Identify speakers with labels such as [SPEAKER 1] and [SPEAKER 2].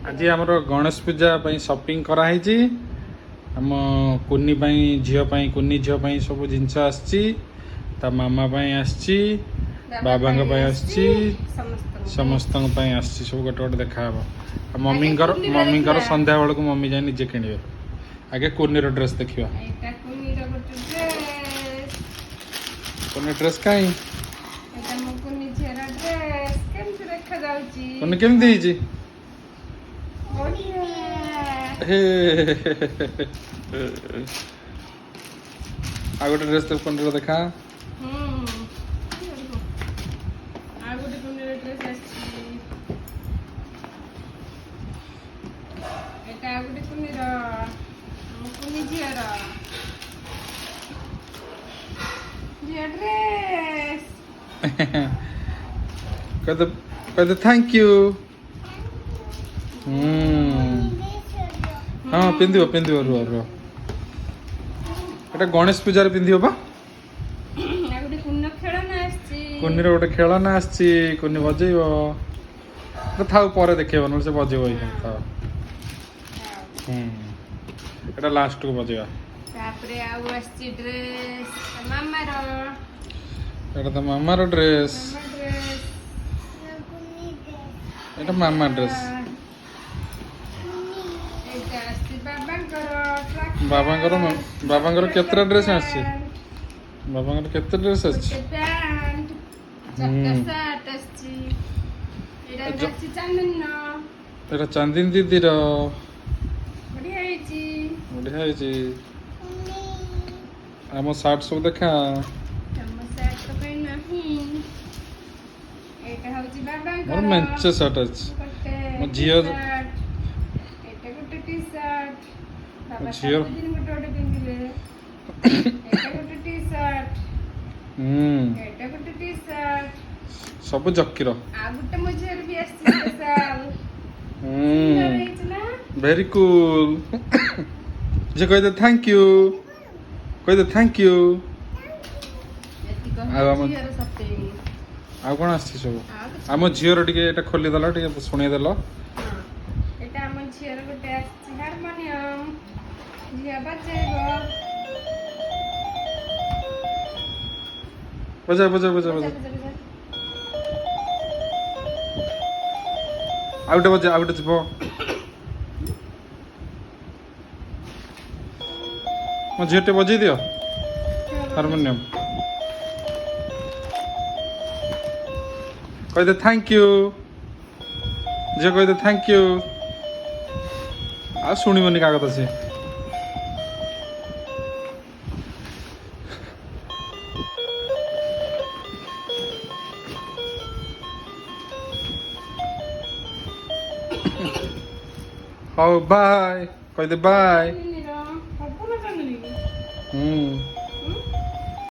[SPEAKER 1] आज आमर गणेश पूजा शॉपिंग कराई आम कुनी झील कुनी झील सब जिनस आसची मामा आसची बाबा समस्त आसची सब गोटे गोटे देखा मम्मी संध्या बेलू मम्मी जाए निजे किणवे आगे कुनी ड्रेस देखा कुनी ड्रेस कहीं कुनी केमती आ गोटे ड्रेस तो कुनी देखा कहते थैंक यू हाँ पिंधिव पिंधिव रुह रुह एटा गणेश पूजार पिंधिव बा कुनी गोटे खेलना आसची कुनी बजेब था पर देखेब न से बजेब था एटा लास्ट को बजेबा एटा तो मामार ड्रेस एटा मामा ड्रेस बाबांकर केतरा ड्रेस आछी बाबांकर केते ड्रेस आछी एटा चांदिन दीदी रो बढ़िया है आम सार्ट सब देखा मोर मेंचे सार्ट अच्छी मो झील सब जकीर वेरी कूल जे कह दे थैंक यू कह दे थैंक यू आ कौन आस सब आम झीर टे खोली देल टे शुणी देल बजा बजा बजा बजा आउटे बजा आउटे जीव मो झीटे बजे दियो हारमोनियम कह दे थैंक यू झील कह दे थैंक यू आ शुणबनी क्या कथा सी हाँ बाय कह दे बाय